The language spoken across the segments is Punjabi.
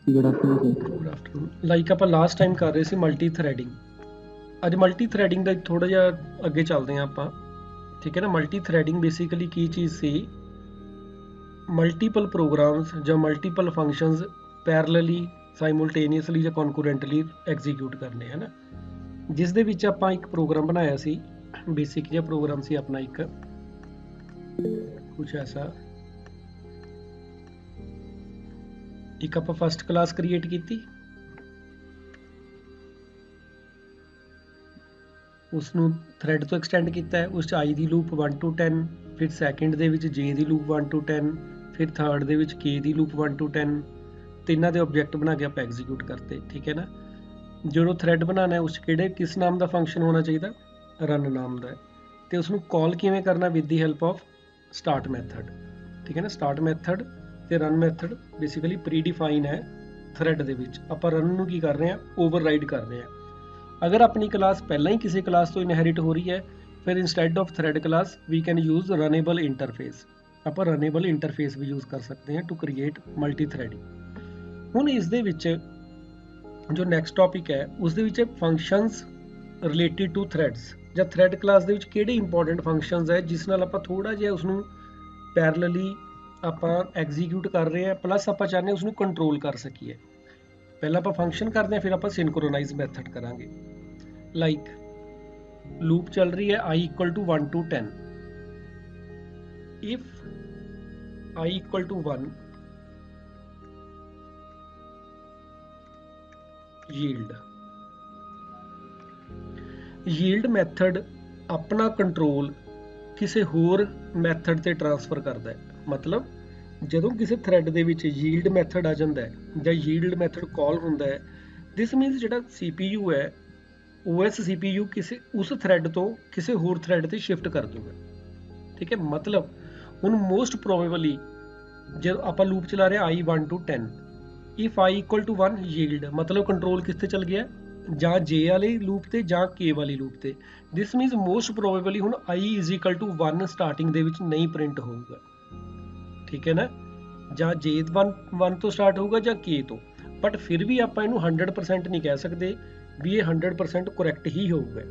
Good afternoon sir. Good afternoon. Like ਆਪਾਂ ਲਾਸਟ ਟਾਈਮ ਕਰ ਰਹੇ ਸੀ ਮਲਟੀ ਥਰੈਡਿੰਗ। ਅੱਜ ਮਲਟੀ ਥਰੈਡਿੰਗ ਦਾ ਥੋੜਾ ਜਿਹਾ ਅੱਗੇ ਚੱਲਦੇ ਹਾਂ ਆਪਾਂ। ਠੀਕ ਹੈ ਨਾ। ਮਲਟੀ ਥਰੈਡਿੰਗ ਬੇਸਿਕਲੀ ਕੀ ਚੀਜ਼ ਸੀ? ਮਲਟੀਪਲ ਪ੍ਰੋਗਰਾਮਸ ਜਾਂ ਮਲਟੀਪਲ ਫੰਕਸ਼ਨਸ ਪੈਰਲਲੀ, ਸਾਈਮultaneously ਜਾਂ ਕਨਕੂਰੈਂਟਲੀ ਐਗਜ਼ੀਕਿਊਟ ਕਰਨੇ ਹੈ ਨਾ। ਜਿਸ ਦੇ ਵਿੱਚ ਆਪਾਂ ਇੱਕ ਪ੍ਰੋਗਰਾਮ ਬਣਾਇਆ ਸੀ, ਬੇਸਿਕ ਜਿਹਾ ਪ੍ਰੋਗਰਾਮ ਸੀ ਆਪਣਾ ਇੱਕ ਕੁਛ ਐਸਾ। ਇੱਕ ਆਪਾਂ ਫਸਟ ਕਲਾਸ ਕ੍ਰੀਏਟ ਕੀਤੀ, ਉਸਨੂੰ ਥਰੈਡ ਤੋਂ ਐਕਸਟੈਂਡ ਕੀਤਾ ਹੈ। ਉਸ 'ਚ i ਦੀ ਲੂਪ 1 to 10, ਫਿਰ ਸੈਕਿੰਡ ਦੇ ਵਿੱਚ j ਦੀ ਲੂਪ 1 to 10, ਫਿਰ ਥਰਡ ਦੇ ਵਿੱਚ k ਦੀ ਲੂਪ 1 to 10। ਤਿੰਨਾਂ ਦੇ ਆਬਜੈਕਟ ਬਣਾ ਕੇ ਆਪਾਂ ਐਗਜ਼ੀਕਿਊਟ ਕਰਤੇ। ਠੀਕ ਹੈ ਨਾ। ਜਦੋਂ ਥਰੈਡ ਬਣਾਉਣਾ ਹੈ ਉਸ 'ਚ ਕਿਸ ਨਾਮ ਦਾ ਫੰਕਸ਼ਨ ਹੋਣਾ ਚਾਹੀਦਾ? ਰਨ ਨਾਮ ਦਾ। ਤੇ ਉਸਨੂੰ ਕਾਲ ਕਿਵੇਂ ਕਰਨਾ? With the help of start method. ਠੀਕ ਹੈ ਨਾ। ਸਟਾਰਟ ਮੈਥਡ ਤੇ ਰਨ ਮੈਥਡ ਬੇਸਿਕਲੀ ਪ੍ਰੀਡਿਫਾਈਨ ਹੈ ਥਰੈਡ ਦੇ ਵਿੱਚ। ਆਪਾਂ ਰਨ ਨੂੰ ਕੀ ਕਰ ਰਹੇ ਹਾਂ? ਓਵਰਰਾਈਡ ਕਰ ਰਹੇ ਹਾਂ। अगर अपनी क्लास पहला ही किसी क्लास तो इनहेरिट हो रही है, फिर instead of thread class we can use runnable interface. आप रनेबल इंटरफेस भी यूज कर सकते हैं टू क्रिएट मल्टी थ्रेडिंग। हुण इस दे विच जो नैक्सट टॉपिक है उस दे विच फंक्शनस रिलेटिड टू थ्रेड्स ਜਾਂ थ्रेड क्लास ਦੇ ਵਿੱਚ ਕਿਹੜੇ ਇੰਪੋਰਟੈਂਟ ਫੰਕਸ਼ਨਸ ਹੈ ਜਿਸ ਨਾਲ ਆਪਾਂ ਥੋੜਾ ਜਿਹਾ ਉਸਨੂੰ ਪੈਰਲਲੀ ਆਪਾਂ ਐਗਜ਼ੀਕਿਊਟ ਕਰ ਰਹੇ ਹਾਂ, ਪਲੱਸ ਆਪਾਂ ਚਾਹੁੰਦੇ ਉਸਨੂੰ ਕੰਟਰੋਲ ਕਰ ਸਕੀਏ। ਪਹਿਲਾਂ ਆਪਾਂ ਫੰਕਸ਼ਨ ਕਰਦੇ ਹਾਂ, ਫਿਰ ਆਪਾਂ ਸਿੰਕਰੋਨਾਈਜ਼ ਮੈਥਡ ਕਰਾਂਗੇ। ਲਾਈਕ ਲੂਪ ਚੱਲ ਰਹੀ ਹੈ i equal to 1 to 10। if i equal to 1, yield method ਆਪਣਾ ਕੰਟਰੋਲ ਕਿਸੇ ਹੋਰ ਮੈਥਡ ਤੇ ਟ੍ਰਾਂਸਫਰ ਕਰਦਾ ਹੈ। ਮਤਲਬ ਜਦੋਂ ਕਿਸੇ ਥ੍ਰੈਡ ਦੇ ਵਿੱਚ yield ਮੈਥਡ ਆ ਜਾਂਦਾ ਹੈ ਜਾਂ yield ਮੈਥਡ ਕਾਲ ਹੁੰਦਾ ਹੈ, ਦਿਸ ਮੀਨਸ ਜਿਹੜਾ CPU ਹੈ OS CPU ਕਿਸੇ ਉਸ ਥ੍ਰੈਡ ਤੋਂ ਕਿਸੇ ਹੋਰ ਥ੍ਰੈਡ ਤੇ ਸ਼ਿਫਟ ਕਰ ਦੂਗਾ। ਠੀਕ ਹੈ। ਮਤਲਬ ਹੁਣ ਮੋਸਟ ਪ੍ਰੋਬੇਬਲੀ ਜਦੋਂ ਆਪਾਂ ਲੂਪ ਚਲਾ ਰਹੇ i 1 to 10, if i equal to 1 yield ਮਤਲਬ ਕੰਟਰੋਲ ਕਿੱਥੇ ਚਲ ਗਿਆ? ਜਾਂ j ਵਾਲੇ ਲੂਪ ਤੇ ਜਾਂ k ਵਾਲੀ ਲੂਪ ਤੇ। ਦਿਸ ਮੀਨਸ ਮੋਸਟ ਪ੍ਰੋਬੇਬਲੀ ਹੁਣ i is equal to 1 starting ਦੇ ਵਿੱਚ ਨਹੀਂ ਪ੍ਰਿੰਟ ਹੋਊਗਾ। ਠੀਕ ਹੈ ਨਾ। ਜਾਂ j 1 ਤੋਂ ਸਟਾਰਟ ਹੋਊਗਾ ਜਾਂ k ਤੋਂ। ਬਟ ਫਿਰ ਵੀ ਆਪਾਂ ਇਹਨੂੰ 100% ਨਹੀਂ ਕਹਿ ਸਕਦੇ ਵੀ ਇਹ 100% ਕਰੈਕਟ ਹੀ ਹੋਊਗਾ।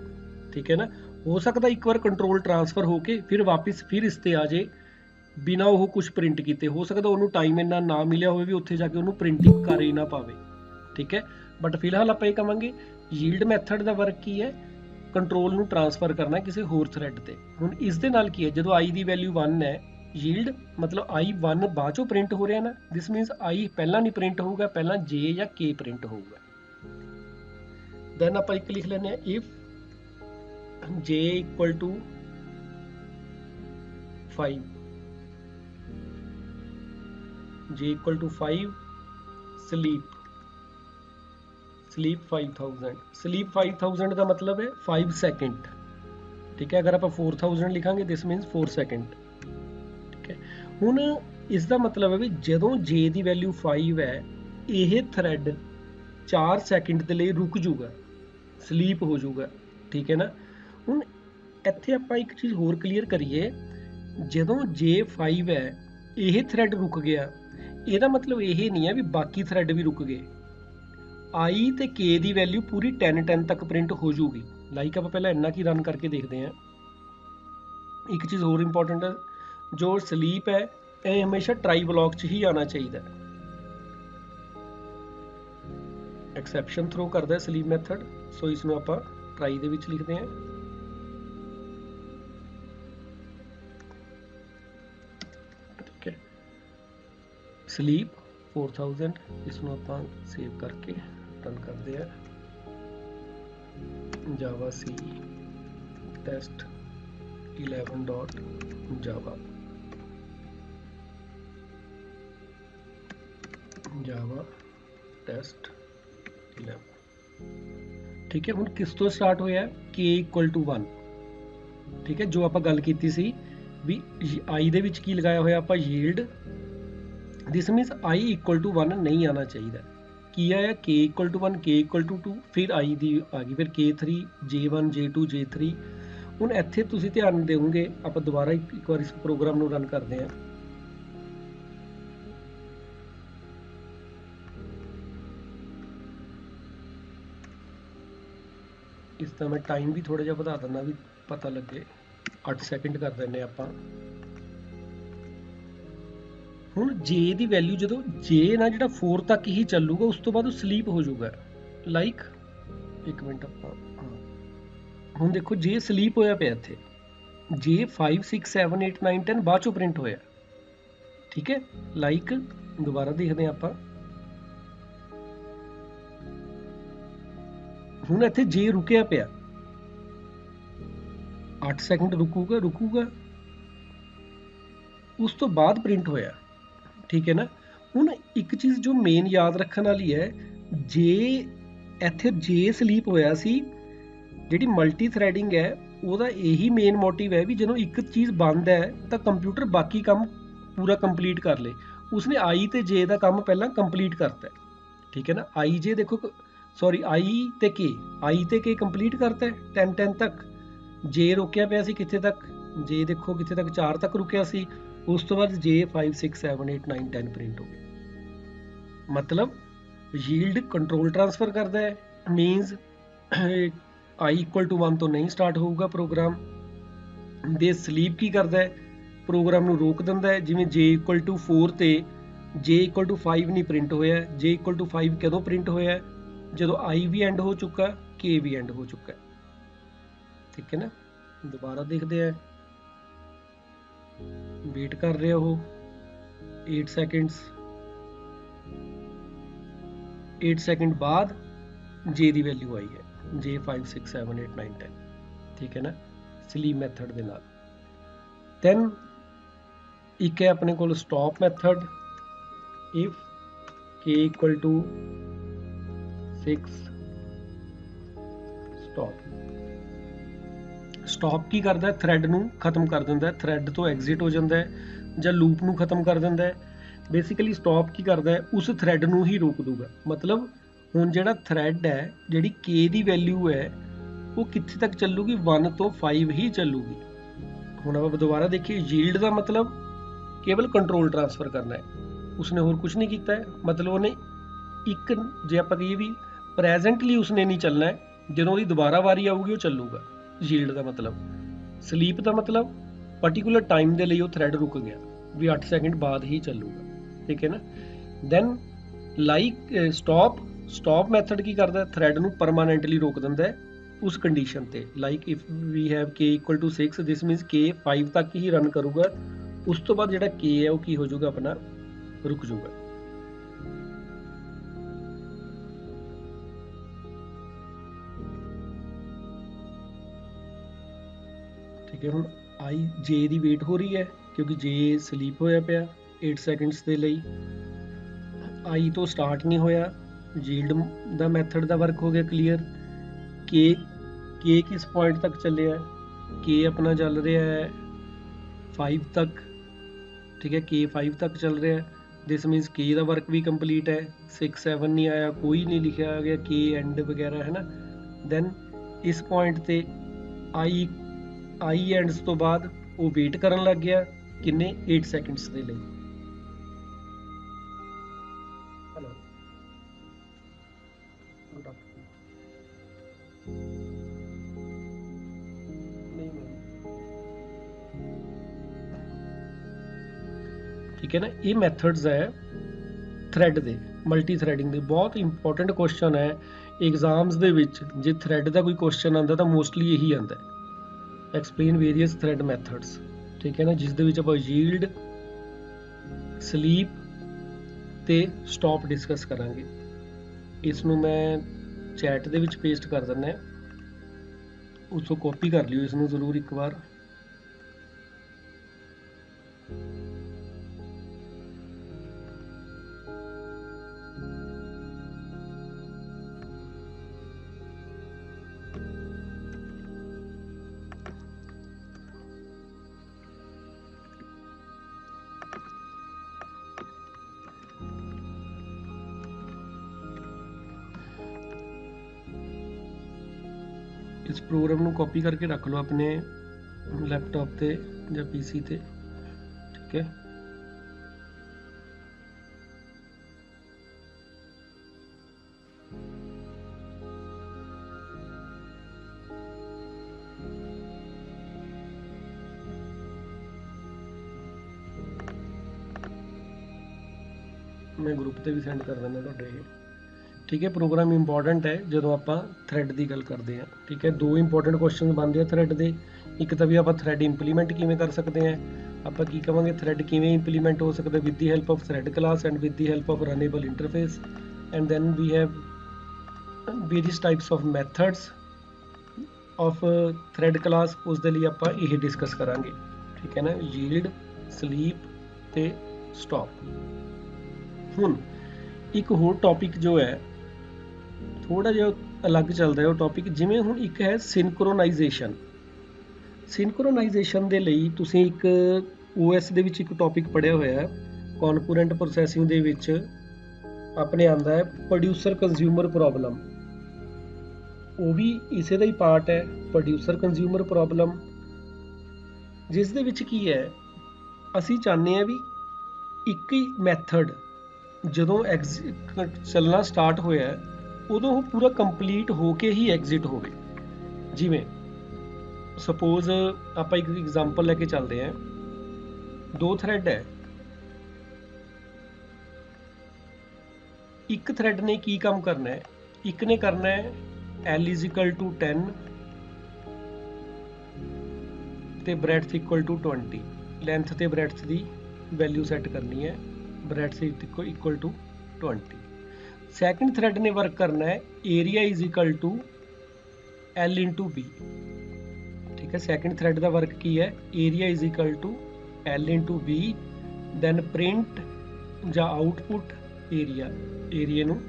ਠੀਕ ਹੈ ਨਾ। ਹੋ ਸਕਦਾ ਇੱਕ ਵਾਰ ਕੰਟਰੋਲ ਟ੍ਰਾਂਸਫਰ ਹੋ ਕੇ ਫਿਰ ਵਾਪਿਸ ਫਿਰ ਇਸ ਤੇ ਆ ਜੇ ਬਿਨਾਂ ਉਹ ਕੁਝ ਪ੍ਰਿੰਟ ਕੀਤੇ। ਹੋ ਸਕਦਾ ਉਹਨੂੰ ਟਾਈਮ ਇੰਨਾ ਨਾ ਮਿਲਿਆ ਹੋਵੇ ਵੀ ਉੱਥੇ ਜਾ ਕੇ ਉਹਨੂੰ ਪ੍ਰਿੰਟਿੰਗ ਕਰ ਹੀ ਨਾ ਪਾਵੇ। ਠੀਕ ਹੈ। ਬਟ ਫਿਲਹਾਲ ਆਪਾਂ ਇਹ ਕਵਾਂਗੇ ਯੀਲਡ ਮੈਥਡ ਦਾ ਵਰਕ ਕੀ ਹੈ? ਕੰਟਰੋਲ ਨੂੰ ਟ੍ਰਾਂਸਫਰ ਕਰਨਾ ਕਿਸੇ ਹੋਰ ਥ੍ਰੈਡ ਤੇ। ਹੁਣ ਇਸ ਦੇ ਨਾਲ ਕੀ ਹੈ? ਜਦੋਂ i ਦੀ ਵੈਲਿਊ 1 ਹੈ, ਯੀਲਡ ਮਤਲਬ i 1 ਬਾਅਦ ਚੋਂ ਪ੍ਰਿੰਟ ਹੋ ਰਿਹਾ ਨਾ। ਦਿਸ ਮੀਨਸ i ਪਹਿਲਾਂ ਨਹੀਂ ਪ੍ਰਿੰਟ ਹੋਊਗਾ, ਪਹਿਲਾਂ j ਜਾਂ k ਪ੍ਰਿੰਟ ਹੋਊਗਾ। ਦੈਨ ਆਪਾਂ ਇੱਕ ਲਿਖ ਲੈਂਦੇ ਹਾਂ if j equal to 5, j equal to 5 sleep 5000। sleep 5000 ਦਾ ਮਤਲਬ ਹੈ 5 ਸੈਕਿੰਡ। ਠੀਕ ਹੈ। ਅਗਰ ਆਪਾਂ 4000 ਲਿਖਾਂਗੇ ਦਿਸ ਮੀਨਸ 4 ਸੈਕਿੰਡ। ਠੀਕ ਹੈ। ਹੁਣ ਇਸ ਦਾ ਮਤਲਬ ਹੈ ਵੀ ਜਦੋਂ j ਦੀ ਵੈਲਿਊ 5 ਹੈ, ਇਹ ਥ੍ਰੈਡ 4 ਸੈਕਿੰਡ ਦੇ ਲਈ ਰੁਕ ਜੂਗਾ, ਸਲੀਪ ਹੋ ਜੂਗਾ। ਠੀਕ ਹੈ ਨਾ। ਹੁਣ ਇੱਥੇ ਆਪਾਂ ਇੱਕ ਚੀਜ਼ ਹੋਰ ਕਲੀਅਰ ਕਰੀਏ। ਜਦੋਂ j 5 ਹੈ, ਇਹ ਥ੍ਰੈਡ ਰੁਕ ਗਿਆ, ਇਹਦਾ ਮਤਲਬ ਇਹ ਨਹੀਂ ਹੈ ਵੀ ਬਾਕੀ ਥ੍ਰੈਡ ਵੀ ਰੁਕ ਗਏ। i ਤੇ k ਦੀ ਵੈਲਿਊ ਪੂਰੀ 10 ਤੱਕ ਪ੍ਰਿੰਟ ਹੋ ਜੂਗੀ। ਲਾਈਕ ਆਪਾਂ ਪਹਿਲਾਂ ਇੰਨਾ ਕੀ ਰਨ ਕਰਕੇ ਦੇਖਦੇ ਹਾਂ। ਇੱਕ ਚੀਜ਼ ਹੋਰ ਇੰਪੋਰਟੈਂਟ ਹੈ, ਜੋ ਸਲੀਪ ਹੈ ਇਹ ਹਮੇਸ਼ਾ ਟਰਾਈ ਬਲੌਕ 'ਚ ਹੀ ਆਉਣਾ ਚਾਹੀਦਾ। ਐਕਸੈਪਸ਼ਨ ਥਰੋ ਕਰਦਾ ਸਲੀਪ ਮੈਥਡ, ਸੋ ਇਸ ਨੂੰ ਆਪਾਂ ਟਰਾਈ ਦੇ ਵਿੱਚ ਲਿਖਦੇ ਹਾਂ। ਠੀਕ ਹੈ। ਸਲੀਪ 4000, ਇਸ ਨੂੰ ਆਪਾਂ ਸੇਵ ਕਰਕੇ ਰਨ ਕਰਦੇ ਹਾਂ। ਜਾਵਾ ਸੀ ਟੈਸਟ 11.java ਜਾਵਾ ਟੈਸਟ 11। ਠੀਕ ਹੈ। ਹੁਣ ਕਿਸ ਤੋਂ ਸਟਾਰਟ ਹੋਇਆ? k equal to 1। ਠੀਕ ਹੈ। ਜੋ ਆਪਾਂ ਗੱਲ ਕੀਤੀ ਸੀ ਵੀ i ਦੇ ਵਿੱਚ ਕੀ ਲਗਾਇਆ ਹੋਇਆ ਆਪਾਂ? yield। This means i equal to 1 ਨਹੀਂ ਆਉਣਾ ਚਾਹੀਦਾ। ਕੀ ਆਇਆ? k equal to 1, k equal to 2, ਫਿਰ i ਦੀ ਆ ਗਈ, ਫਿਰ k3, j1, j2, j3। ਹੁਣ ਇੱਥੇ ਤੁਸੀਂ ਧਿਆਨ ਦੇਵੋਗੇ। ਆਪਾਂ ਦੁਬਾਰਾ ਇੱਕ ਵਾਰ ਇਸ ਪ੍ਰੋਗਰਾਮ ਨੂੰ ਰਨ ਕਰਦੇ ਹਾਂ। इसका मैं टाइम भी थोड़ा जिहा ਵਧਾ ਦਿੰਦਾ भी पता लगे। 8 ਸੈਕਿੰਡ कर ਦਿੰਦੇ ਆਪਾਂ। ਹੁਣ ਜੇ ਦੀ ਵੈਲਿਊ ਜਦੋਂ ਜੇ ਨਾ ਜਿਹੜਾ 4 ਤੱਕ ਹੀ ਚੱਲੂਗਾ ਉਸ ਤੋਂ ਬਾਅਦ ਉਹ ਸਲੀਪ ਹੋ ਜਾਊਗਾ। ਲਾਈਕ 1 ਮਿੰਟ ਆਪਾਂ ਹੁਣ ਦੇਖੋ ਜੇ ਸਲੀਪ ਹੋਇਆ ਪਿਆ ਇੱਥੇ, ਜੇ 5 6 7 8 9 10 ਬਾਅਦ ਚੋਂ ਪ੍ਰਿੰਟ ਹੋਇਆ, ਠੀਕ ਹੈ। ਲਾਈਕ ਦੁਬਾਰਾ ਦੇਖਦੇ ਹਾਂ ਆਪਾਂ। ਹੁਣ ਇੱਥੇ ਜੇ ਰੁਕਿਆ ਪਿਆ 8 ਸੈਕਿੰਡ ਰੁਕੂਗਾ ਉਸ ਤੋਂ ਬਾਅਦ ਪ੍ਰਿੰਟ ਹੋਇਆ, ਠੀਕ ਹੈ ਨਾ। ਹੁਣ ਇੱਕ ਚੀਜ਼ ਜੋ ਮੇਨ ਯਾਦ ਰੱਖਣ ਵਾਲੀ ਹੈ, ਜੇ ਇੱਥੇ ਜੇ ਸਲੀਪ ਹੋਇਆ ਸੀ, ਜਿਹੜੀ ਮਲਟੀ ਥਰੈਡਿੰਗ ਹੈ ਉਹਦਾ ਇਹੀ ਮੇਨ ਮੋਟਿਵ ਹੈ ਵੀ ਜਦੋਂ ਇੱਕ ਚੀਜ਼ ਬੰਦ ਹੈ ਤਾਂ ਕੰਪਿਊਟਰ ਬਾਕੀ ਕੰਮ ਪੂਰਾ ਕੰਪਲੀਟ ਕਰ ਲੇ। ਉਸਨੇ ਆਈ ਤੇ ਜੇ ਦਾ ਕੰਮ ਪਹਿਲਾਂ ਕੰਪਲੀਟ ਕਰਤਾ, ਠੀਕ ਹੈ ਨਾ। ਆਈ ਜੇ ਦੇਖੋ ਸੌਰੀ ਆਈ ਤੇ ਕੇ ਕੰਪਲੀਟ ਕਰਤਾ 10 10 ਤੱਕ। ਜੇ ਰੁਕਿਆ ਪਿਆ ਸੀ ਕਿੱਥੇ ਤੱਕ, ਜੇ ਦੇਖੋ ਕਿੱਥੇ ਤੱਕ 4 ਤੱਕ ਰੁਕਿਆ ਸੀ। ਉਸ ਤੋਂ ਬਾਅਦ ਜੇ 5 6 7 8 9 10 ਪ੍ਰਿੰਟ ਹੋ ਗਏ। ਮਤਲਬ ਯੀਲਡ ਕੰਟਰੋਲ ਟ੍ਰਾਂਸਫਰ ਕਰਦਾ ਹੈ, ਮੀਨਸ i = 1 ਤੋਂ ਨਹੀਂ ਸਟਾਰਟ ਹੋਊਗਾ ਪ੍ਰੋਗਰਾਮ। ਦੇ ਸਲੀਪ ਕੀ ਕਰਦਾ ਹੈ, ਪ੍ਰੋਗਰਾਮ ਨੂੰ ਰੋਕ ਦਿੰਦਾ ਹੈ। ਜਿਵੇਂ j = 4 ਤੇ j = 5 ਨਹੀਂ ਪ੍ਰਿੰਟ ਹੋਇਆ। j = 5 ਕਦੋਂ ਪ੍ਰਿੰਟ ਹੋਇਆ, ਜਦੋਂ i ਵੀ ਐਂਡ ਹੋ ਚੁੱਕਾ, k ਵੀ ਐਂਡ ਹੋ ਚੁੱਕਾ, ਠੀਕ ਹੈ ਨਾ। ਦੁਬਾਰਾ ਦੇਖਦੇ ਆ, ਵੇਟ ਕਰ ਰਿਹਾ ਉਹ 8 ਸੈਕਿੰਡਸ। 8 ਸੈਕਿੰਡ ਬਾਅਦ j ਦੀ ਵੈਲਿਊ ਆਈ ਹੈ, j 5 6 7 8 9 10, ਠੀਕ ਹੈ ਨਾ, ਸਲੀਪ ਮੈਥਡ ਦੇ ਨਾਲ। ਦੈਨ ਇੱਕ ਹੈ ਆਪਣੇ ਕੋਲ stop method. If k = 6 stop ਕੀ ਕਰਦਾ, ਥ੍ਰੈਡ ਨੂੰ ਖਤਮ ਕਰ ਦਿੰਦਾ, ਥ੍ਰੈਡ ਤੋਂ ਐਗਜ਼ਿਟ ਹੋ ਜਾਂਦਾ ਜਾਂ ਲੂਪ ਨੂੰ ਖਤਮ ਕਰ ਦਿੰਦਾ ਹੈ। ਬੇਸਿਕਲੀ ਸਟਾਪ ਕੀ ਕਰਦਾ ਹੈ, ਉਸ ਥ੍ਰੈਡ ਨੂੰ ਹੀ ਰੋਕ ਦੂਗਾ। ਮਤਲਬ ਹੁਣ ਜਿਹੜਾ ਥ੍ਰੈਡ ਹੈ, ਜਿਹੜੀ k ਦੀ ਵੈਲਿਊ ਹੈ ਉਹ ਕਿੱਥੇ ਤੱਕ ਚੱਲੂਗੀ, 1 ਤੋਂ 5 ਹੀ ਚੱਲੂਗੀ। ਹੁਣ ਆਪਾਂ ਦੁਬਾਰਾ ਦੇਖੀਏ, ਯੀਲਡ ਦਾ ਮਤਲਬ ਕੇਵਲ ਕੰਟਰੋਲ ਟ੍ਰਾਂਸਫਰ ਕਰਨਾ ਹੈ, ਉਸਨੇ ਹੋਰ ਕੁਝ ਨਹੀਂ ਕੀਤਾ ਹੈ। ਮਤਲਬ ਉਹਨੇ ਇੱਕ, ਜੇ ਆਪਾਂ ਕਹੀਏ ਵੀ ਪ੍ਰੈਜ਼ੈਂਟਲੀ ਉਸਨੇ ਨਹੀਂ ਚੱਲਣਾ ਹੈ, ਜਦੋਂ ਉਹਦੀ ਦੁਬਾਰਾ ਵਾਰੀ ਆਊਗੀ ਉਹ ਚੱਲੂਗਾ। ਯੀਲਡ ਦਾ ਮਤਲਬ। ਸਲੀਪ ਦਾ ਮਤਲਬ ਪਾਰਟਿਕੂਲਰ ਟਾਈਮ ਦੇ ਲਈ ਉਹ ਥ੍ਰੈਡ ਰੁਕ ਗਿਆ, ਵੀ 8 ਸੈਕਿੰਡ ਬਾਅਦ ਹੀ ਚੱਲੂਗਾ, ਠੀਕ ਹੈ ਨਾ। ਦੈਨ ਲਾਈਕ ਸਟਾਪ ਮੈਥਡ ਕੀ ਕਰਦਾ, ਥ੍ਰੈਡ ਨੂੰ ਪਰਮਾਨੈਂਟਲੀ ਰੋਕ ਦਿੰਦਾ ਹੈ ਉਸ ਕੰਡੀਸ਼ਨ ਤੇ। Like if we have k = 6, this means k 5 ਤੱਕ ਹੀ ਰਨ ਕਰੂਗਾ। ਉਸ ਤੋਂ ਬਾਅਦ ਜਿਹੜਾ k ਹੈ ਉਹ ਕੀ ਹੋ ਜਾਊਗਾ, ਆਪਣਾ ਰੁਕ ਜਾਊਗਾ। ਠੀਕ ਹੈ। ਹੁਣ ਜੇ ਦੀ ਵੇਟ ਹੋ ਰਹੀ ਹੈ ਕਿਉਂਕਿ ਜੇ ਸਲੀਪ ਹੋਇਆ ਪਿਆ 8 ਸੈਕਿੰਡਸ ਦੇ ਲਈ। i ਤੋਂ ਸਟਾਰਟ ਨਹੀਂ ਹੋਇਆ, ਯੀਲਡ ਦਾ ਮੈਥਡ ਦਾ ਵਰਕ ਹੋ ਗਿਆ ਕਲੀਅਰ। k ਕਿਸ ਪੁਆਇੰਟ ਤੱਕ ਚੱਲਿਆ, k ਆਪਣਾ ਚੱਲ ਰਿਹਾ ਹੈ 5 ਤੱਕ, ਠੀਕ ਹੈ। k 5 ਤੱਕ ਚੱਲ ਰਿਹਾ, ਦਿਸ ਮੀਨਸ k ਦਾ ਵਰਕ ਵੀ ਕੰਪਲੀਟ ਹੈ। 6 7 ਨਹੀਂ ਆਇਆ, ਕੋਈ ਨਹੀਂ ਲਿਖਿਆ ਗਿਆ k ਐਂਡ ਵਗੈਰਾ, ਹੈ ਨਾ। ਦੈਨ ਇਸ ਪੁਆਇੰਟ ਤੇ i ਐਂਡਸ ਤੋਂ ਬਾਅਦ ਉਹ ਵੇਟ ਕਰਨ ਲੱਗ ਗਿਆ, ਕਿੰਨੇ 8 ਸੈਕਿੰਡਸ ਦੇ ਲਈ। ਹੈਲੋ, ਠੀਕ ਹੈ ਨਾ। ਇਹ ਮੈਥਡਸ ਹੈ ਥ੍ਰੈਡ ਦੇ, ਮਲਟੀ ਥ੍ਰੈਡਿੰਗ ਦੇ। ਬਹੁਤ ਇੰਪੋਰਟੈਂਟ ਕੁਐਸਚਨ ਹੈ ਐਗਜ਼ਾਮਸ ਦੇ ਵਿੱਚ। ਜੇ ਥ੍ਰੈਡ ਦਾ ਕੋਈ ਕੁਐਸਚਨ ਆਉਂਦਾ ਤਾਂ ਮੋਸਟਲੀ ਇਹੀ ਆਉਂਦਾ, ਐਕਸਪਲੇਨ ਵੇਰੀਅਸ ਥ੍ਰੈਡ ਮੈਥਡਸ, ਠੀਕ ਹੈ ਨਾ। ਜਿਸ ਦੇ ਵਿੱਚ ਆਪਾਂ ਯੀਲਡ, ਸਲੀਪ ਤੇ ਸਟਾਪ ਡਿਸਕਸ ਕਰਾਂਗੇ। ਇਸ ਨੂੰ ਮੈਂ ਚੈਟ ਦੇ ਵਿੱਚ ਪੇਸਟ ਕਰ ਦਿੰਦਾ, ਉਸੋਂ ਕਾਪੀ ਕਰ ਲਿਓ ਇਸ ਨੂੰ ਜ਼ਰੂਰ ਇੱਕ ਵਾਰ। ਇਸ ਪ੍ਰੋਗਰਾਮ ਨੂੰ ਕਾਪੀ ਕਰਕੇ ਰੱਖ ਲਓ ਆਪਣੇ ਲੈਪਟਾਪ ਤੇ ਜਾਂ ਪੀਸੀ ਤੇ, ਠੀਕ ਹੈ। मैं ग्रुप ਤੇ ਵੀ ਸੈਂਡ ਕਰ ਦਿੰਦਾ ਤੁਹਾਡੇ ਇਹ। ਠੀਕ ਹੈ, ਪ੍ਰੋਗਰਾਮ ਇੰਪੋਰਟੈਂਟ ਹੈ ਜਦੋਂ ਆਪਾਂ ਥ੍ਰੈਡ ਦੀ ਗੱਲ ਕਰਦੇ ਹਾਂ। ਠੀਕ ਹੈ, ਦੋ ਇੰਪੋਰਟੈਂਟ ਕੁਐਸਚਨ ਬਣਦੇ ਆ ਥ੍ਰੈਡ ਦੇ। ਇੱਕ ਤਾਂ ਵੀ ਆਪਾਂ ਥ੍ਰੈਡ ਇੰਪਲੀਮੈਂਟ ਕਿਵੇਂ ਕਰ ਸਕਦੇ ਹਾਂ, ਆਪਾਂ ਕੀ ਕਹਾਂਗੇ ਥ੍ਰੈਡ ਕਿਵੇਂ ਇੰਪਲੀਮੈਂਟ ਹੋ ਸਕਦਾ with the help of thread class and with the help of runnable interface, and then we have various types of methods of thread class. ਉਸ ਦੇ ਲਈ ਆਪਾਂ ਇਹ ਡਿਸਕਸ ਕਰਾਂਗੇ। ਠੀਕ ਹੈ ਨਾ, ਯੀਲਡ, ਸਲੀਪ ਤੇ ਸਟਾਪ। ਹੁਣ ਇੱਕ ਹੋਰ ਟੌਪਿਕ ਜੋ ਹੈ ਥੋੜਾ ਜਿਹਾ ਅਲੱਗ ਚੱਲਦਾ ਹੈ ਉਹ ਟੌਪਿਕ, ਜਿਵੇਂ ਹੁਣ ਇੱਕ ਹੈ ਸਿੰਕਰੋਨਾਈਜੇਸ਼ਨ। ਸਿੰਕਰੋਨਾਈਜੇਸ਼ਨ ਦੇ ਲਈ ਤੁਸੀਂ ਇੱਕ OS ਦੇ ਵਿੱਚ ਇੱਕ ਟੌਪਿਕ ਪੜ੍ਹਿਆ ਹੋਇਆ ਹੈ, ਕੌਨਕਰੈਂਟ ਪ੍ਰੋਸੈਸਿੰਗ ਦੇ ਵਿੱਚ ਆਪਣੇ ਆਉਂਦਾ ਹੈ ਪ੍ਰੋਡਿਊਸਰ ਕੰਜ਼ਿਊਮਰ ਪ੍ਰੋਬਲਮ। ਉਹ ਵੀ ਇਸੇ ਦਾ ਹੀ ਪਾਰਟ ਹੈ, ਪ੍ਰੋਡਿਊਸਰ ਕੰਜ਼ਿਊਮਰ ਪ੍ਰੋਬਲਮ, ਜਿਸ ਦੇ ਵਿੱਚ ਕੀ ਹੈ ਅਸੀਂ ਚਾਹੁੰਦੇ ਹਾਂ ਵੀ ਇੱਕ ਹੀ ਮੈਥਡ ਜਦੋਂ ਚੱਲਣਾ ਸਟਾਰਟ ਹੋਇਆ ਉਦੋਂ ਉਹ ਪੂਰਾ ਕੰਪਲੀਟ ਹੋ ਕੇ ਹੀ ਐਗਜ਼ਿਟ ਹੋਵੇ। ਜਿਵੇਂ ਸਪੋਜ਼ ਆਪਾਂ ਇੱਕ ਐਗਜ਼ਾਮਪਲ ਲੈ ਕੇ ਚੱਲਦੇ ਹਾਂ, ਦੋ ਥ੍ਰੈਡ ਹੈ, ਇੱਕ ਥ੍ਰੈਡ ਨੇ ਕੀ ਕੰਮ ਕਰਨਾ ਹੈ, ਇੱਕ ਨੇ ਕਰਨਾ ਹੈ L = 10 ਤੇ ਬ੍ਰੈਡਥ = 20, ਲੈਂਥ ਤੇ ਬ੍ਰੈਡਥ ਦੀ ਵੈਲਿਊ ਸੈੱਟ ਕਰਨੀ ਹੈ, ਬ੍ਰੈਡਥ = 20। ਸੈਕਿੰਡ ਥ੍ਰੈਡ ਨੇ ਵਰਕ ਕਰਨਾ ਹੈ ਏਰੀਆ = L × B। ਠੀਕ ਹੈ, ਸੈਕਿੰਡ ਥ੍ਰੈਡ ਦਾ ਵਰਕ ਕੀ ਹੈ, area = L × B, then print ਜਾਂ ਆਊਟਪੁੱਟ ਏਰੀਆ ਨੂੰ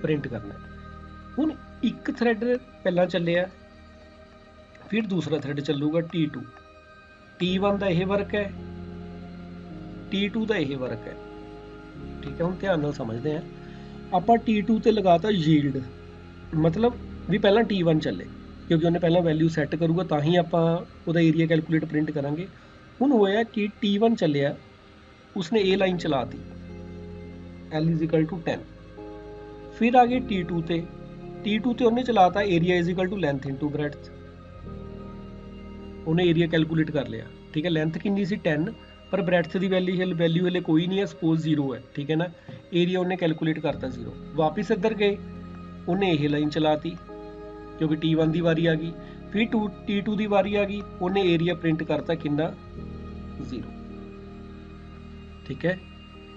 ਪ੍ਰਿੰਟ ਕਰਨਾ। ਹੁਣ ਇੱਕ ਥ੍ਰੈਡ ਪਹਿਲਾਂ ਚੱਲਿਆ, ਫਿਰ ਦੂਸਰਾ ਥ੍ਰੈਡ ਚੱਲੂਗਾ T2। T1 ਦਾ ਇਹ ਵਰਕ ਹੈ, T2 ਦਾ ਇਹ ਵਰਕ ਹੈ। ਠੀਕ ਹੈ, ਹੁਣ ਧਿਆਨ ਨਾਲ ਸਮਝਦੇ ਹਾਂ। ਆਪਾਂ T2 ਤੇ ਲਗਾਤਾ ਯੀਲਡ, ਮਤਲਬ ਵੀ ਪਹਿਲਾਂ T1 ਚੱਲੇ, ਕਿਉਂਕਿ ਉਹਨੇ ਪਹਿਲਾਂ ਵੈਲਿਊ ਸੈੱਟ ਕਰੂਗਾ ਤਾਂ ਹੀ ਆਪਾਂ ਉਹਦਾ ਏਰੀਆ ਕੈਲਕੂਲੇਟ ਪ੍ਰਿੰਟ ਕਰਾਂਗੇ। ਹੁਣ ਹੋਇਆ ਕਿ T1 ਚੱਲਿਆ, ਉਸਨੇ ਇਹ ਲਾਈਨ ਚਲਾਤੀ L = 10। ਫਿਰ ਆ ਗਏ T2 ਤੇ, T2 ਤੇ ਉਹਨੇ ਚਲਾਤਾ ਏਰੀਆ = ਲੈਂਥ × ਬ੍ਰੈਡਥ। ਉਹਨੇ ਏਰੀਆ ਕੈਲਕੂਲੇਟ ਕਰ ਲਿਆ। ਠੀਕ ਹੈ, ਲੈਂਥ ਕਿੰਨੀ ਸੀ 10, ਪਰ ਬ੍ਰੈਡਥ ਦੀ ਵੈਲਿਊ ਹਲੇ ਕੋਈ ਨਹੀਂ ਹੈ, ਸਪੋਜ਼ 0 ਹੈ। ਠੀਕ ਹੈ ਨਾ, ਏਰੀਆ ਉਹਨੇ ਕੈਲਕੂਲੇਟ ਕਰਤਾ 0। ਵਾਪਿਸ ਇੱਧਰ ਗਏ, ਉਹਨੇ ਇਹ ਲਾਈਨ ਚਲਾਤੀ ਕਿਉਂਕਿ T1 ਦੀ ਵਾਰੀ ਆ ਗਈ। ਫਿਰ T2 ਦੀ ਵਾਰੀ ਆ ਗਈ, ਉਹਨੇ ਏਰੀਆ ਪ੍ਰਿੰਟ ਕਰਤਾ ਕਿੰਨਾ 0। ਠੀਕ ਹੈ,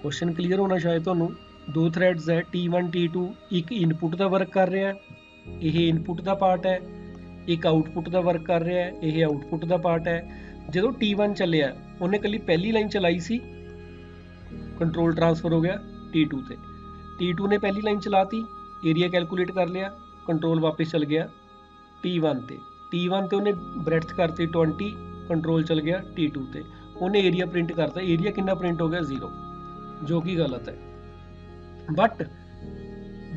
ਕੁਐਸਚਨ ਕਲੀਅਰ ਹੋਣਾ ਸ਼ਾਇਦ ਤੁਹਾਨੂੰ। ਦੋ ਥ੍ਰੈਡਸ ਹੈ T1 T2, ਇੱਕ ਇਨਪੁਟ ਦਾ ਵਰਕ ਕਰ ਰਿਹਾ, ਇਹ ਇਨਪੁਟ ਦਾ ਪਾਰਟ ਹੈ, ਇੱਕ ਆਊਟਪੁੱਟ ਦਾ ਵਰਕ ਕਰ ਰਿਹਾ, ਇਹ ਆਊਟਪੁੱਟ ਦਾ ਪਾਰਟ ਹੈ। ਜਦੋਂ T1 ਚੱਲਿਆ, ਉਹਨੇ ਇਕੱਲੀ ਪਹਿਲੀ ਲਾਈਨ ਚਲਾਈ ਸੀ, ਕੰਟਰੋਲ ਟ੍ਰਾਂਸਫਰ ਹੋ ਗਿਆ T2 ਤੇ। T2 ਨੇ ਪਹਿਲੀ ਲਾਈਨ ਚਲਾਤੀ, ਏਰੀਆ ਕੈਲਕੂਲੇਟ ਕਰ ਲਿਆ, ਕੰਟਰੋਲ ਵਾਪਸ ਚਲ ਗਿਆ T1 ਤੇ। T1 ਤੇ ਉਹਨੇ ਬ੍ਰੈਡਥ ਕਰਤੀ 20, ਕੰਟਰੋਲ ਚਲ ਗਿਆ T2 ਤੇ। ਉਹਨੇ ਏਰੀਆ ਪ੍ਰਿੰਟ ਕਰਤਾ, ਏਰੀਆ ਕਿੰਨਾ ਪ੍ਰਿੰਟ ਹੋ ਗਿਆ 0, ਜੋ ਕਿ ਗਲਤ ਹੈ। ਬਟ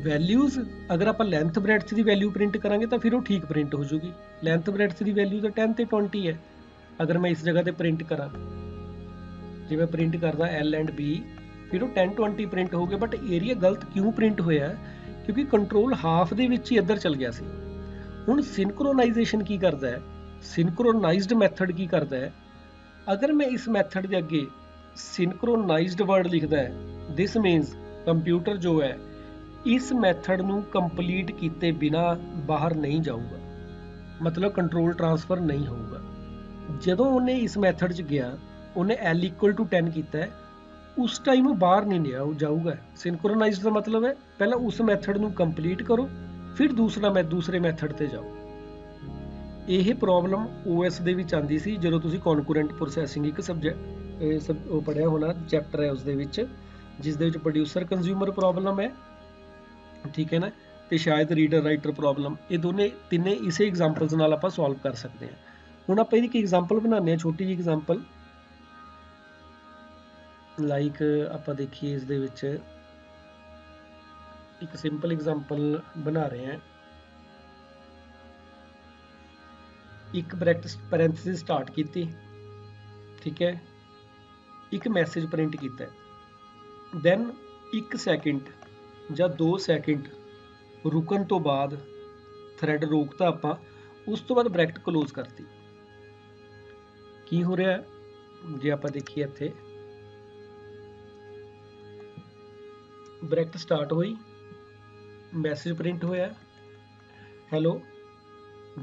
ਵੈਲਿਊਜ਼ ਅਗਰ ਆਪਾਂ ਲੈਂਥ ਬ੍ਰੈਡਥ ਦੀ ਵੈਲਿਊ ਪ੍ਰਿੰਟ ਕਰਾਂਗੇ ਤਾਂ ਫਿਰ ਉਹ ਠੀਕ ਪ੍ਰਿੰਟ ਹੋ ਜੂਗੀ। ਲੈਂਥ ਬ੍ਰੈਡਥ ਦੀ ਵੈਲਿਊ ਤਾਂ 10 ਤੇ 20 ਹੈ। ਅਗਰ ਮੈਂ ਇਸ ਜਗ੍ਹਾ ਤੇ ਪ੍ਰਿੰਟ ਕਰਾਂ, ਜੇ ਮੈਂ ਪ੍ਰਿੰਟ ਕਰਦਾ L ਐਂਡ B, ਫਿਰ ਉਹ 10 20 ਪ੍ਰਿੰਟ ਹੋ ਗਏ। ਬਟ ਏਰੀਆ ਗਲਤ ਕਿਉਂ ਪ੍ਰਿੰਟ ਹੋਇਆ, ਕਿਉਂਕਿ ਕੰਟਰੋਲ ਹਾਫ ਦੇ ਵਿੱਚ ਹੀ ਇੱਧਰ ਚਲ ਗਿਆ ਸੀ। ਹੁਣ ਸਿੰਕਰੋਨਾਈਜੇਸ਼ਨ ਕੀ ਕਰਦਾ ਹੈ, ਸਿੰਕਰੋਨਾਈਜ਼ਡ ਮੈਥਡ ਕੀ ਕਰਦਾ ਹੈ, ਅਗਰ ਮੈਂ ਇਸ ਮੈਥਡ ਦੇ ਅੱਗੇ ਸਿੰਕਰੋਨਾਈਜ਼ਡ ਵਰਡ ਲਿਖਦਾ ਹੈ, ਦਿਸ ਮੀਨਸ ਕੰਪਿਊਟਰ ਜੋ ਹੈ ਇਸ ਮੈਥਡ ਨੂੰ ਕੰਪਲੀਟ ਕੀਤੇ ਬਿਨਾ ਬਾਹਰ ਨਹੀਂ ਜਾਊਗਾ, ਮਤਲਬ ਕੰਟਰੋਲ ਟ੍ਰਾਂਸਫਰ ਨਹੀਂ ਹੋਊਗਾ। ਜਦੋਂ ਉਹਨੇ ਇਸ ਮੈਥਡ 'ਚ ਗਿਆ, ਉਹਨੇ L = 10 ਕੀਤਾ ਹੈ, ਉਸ ਟਾਈਮ ਉਹ ਬਾਹਰ ਨਹੀਂ ਜਾਊਗਾ। ਸਿੰਕਰੋਨਾਈਜ਼ਡ ਦਾ ਮਤਲਬ ਹੈ ਪਹਿਲਾਂ ਉਸ ਮੈਥਡ ਨੂੰ ਕੰਪਲੀਟ ਕਰੋ, ਫਿਰ ਦੂਸਰੇ ਮੈਥਡ ਤੇ ਜਾਓ। ਇਹ ਪ੍ਰੋਬਲਮ OS ਦੇ ਵਿੱਚ ਆਉਂਦੀ ਸੀ ਜਦੋਂ ਤੁਸੀਂ ਕੌਨਕਰੈਂਟ ਪ੍ਰੋਸੈਸਿੰਗ ਇੱਕ ਸਬਜੈਕਟ ਉਹ ਪੜ੍ਹਿਆ ਹੋਣਾ, ਚੈਪਟਰ ਹੈ ਉਸ ਦੇ ਵਿੱਚ, ਜਿਸ ਦੇ ਵਿੱਚ ਪ੍ਰੋਡਿਊਸਰ ਕੰਜ਼ਿਊਮਰ ਪ੍ਰੋਬਲਮ ਹੈ। ਠੀਕ ਹੈ ਨਾ, ਤੇ ਸ਼ਾਇਦ ਰੀਡਰ ਰਾਈਟਰ ਪ੍ਰੋਬਲਮ, ਇਹ ਤਿੰਨੇ ਇਸੇ ਐਗਜ਼ਾਮਪਲਸ ਨਾਲ ਆਪਾਂ ਸੋਲਵ ਕਰ ਸਕਦੇ ਹਾਂ। ਹੁਣ ਆਪਾਂ ਇਹਦੀ ਇੱਕ ਐਗਜ਼ਾਮਪਲ ਬਣਾਉਂਦੇ ਹਾਂ, ਛੋਟੀ ਜਿਹੀ ਐਗਜ਼ਾਮਪਲ। ਲਾਈਕ ਆਪਾਂ ਦੇਖੀਏ, ਇਸ ਦੇ ਵਿੱਚ ਇੱਕ ਸਿੰਪਲ ਐਗਜ਼ਾਮਪਲ ਬਣਾ ਰਹੇ ਹਾਂ। ਇੱਕ ਪੈਰੇਂਥੀਸਿਸ ਸਟਾਰਟ ਕੀਤੀ, ਠੀਕ ਹੈ, ਇੱਕ ਮੈਸੇਜ ਪ੍ਰਿੰਟ ਕੀਤਾ, ਦੈਨ 1 ਸੈਕਿੰਡ ਜਾਂ 2 ਸੈਕਿੰਡ ਰੁਕਣ ਤੋਂ ਬਾਅਦ ਥ੍ਰੈਡ ਰੋਕਤਾ ਆਪਾਂ, ਉਸ ਤੋਂ ਬਾਅਦ ਬ੍ਰੈਕਟ ਕਲੋਜ਼ ਕਰਤੀ। ਕੀ ਹੋ ਰਿਹਾ, ਜੇ ਆਪਾਂ ਦੇਖੀਏ ਇੱਥੇ ਬ੍ਰੈਕਟ ਸਟਾਰਟ ਹੋਈ, ਮੈਸੇਜ ਪ੍ਰਿੰਟ ਹੋਇਆ ਹੈਲੋ,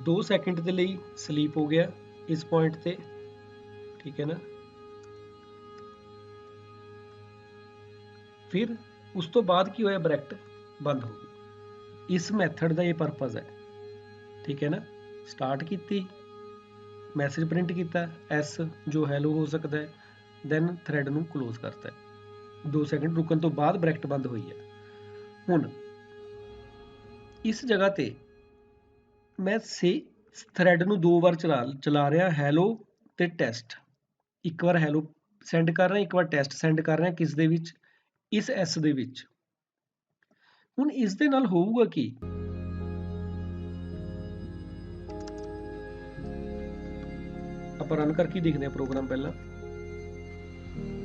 2 ਸੈਕਿੰਡ ਦੇ ਲਈ ਸਲੀਪ ਹੋ ਗਿਆ ਇਸ ਪੁਆਇੰਟ ਤੇ, ਠੀਕ ਹੈ ਨਾ। ਫਿਰ ਉਸ ਤੋਂ ਬਾਅਦ ਕੀ ਹੋਇਆ, ਬ੍ਰੈਕਟ ਬੰਦ ਹੋ ਗਈ। ਇਸ ਮੈਥਡ ਦਾ ਇਹ ਪਰਪਸ ਹੈ, ਠੀਕ ਹੈ ਨਾ। ਸਟਾਰਟ ਕੀਤੀ, ਮੈਸੇਜ ਪ੍ਰਿੰਟ ਕੀਤਾ ਐਸ ਜੋ ਹੈਲੋ ਹੋ ਸਕਦਾ ਹੈ, ਦੈਨ ਥ੍ਰੈਡ ਨੂੰ ਕਲੋਜ਼ ਕਰਤਾ, 2 ਸੈਕਿੰਡ ਰੁਕਣ ਤੋਂ ਬਾਅਦ ਬ੍ਰੈਕਟ ਬੰਦ ਹੋਈ ਹੈ। ਹੁਣ ਇਸ ਜਗ੍ਹਾ ਤੇ ਮੈਂ ਥ੍ਰੈਡ ਨੂੰ 2 ਵਾਰ ਚਲਾ ਰਿਹਾ, ਹੈਲੋ ਤੇ ਟੈਸਟ। ਇੱਕ ਵਾਰ ਹੈਲੋ ਸੈਂਡ ਕਰ ਰਿਹਾ, ਇੱਕ ਵਾਰ ਟੈਸਟ ਸੈਂਡ ਕਰ ਰਿਹਾ, ਕਿਸ ਦੇ ਵਿੱਚ, ਇਸ ਐਸ ਦੇ ਵਿੱਚ। ਹੁਣ ਇਸ ਦੇ ਨਾਲ ਹੋਊਗਾ ਕੀ, ਆਪਾਂ ਰਨ ਕਰਕੇ ਦੇਖਦੇ ਹਾਂ ਪ੍ਰੋਗਰਾਮ। ਪਹਿਲਾਂ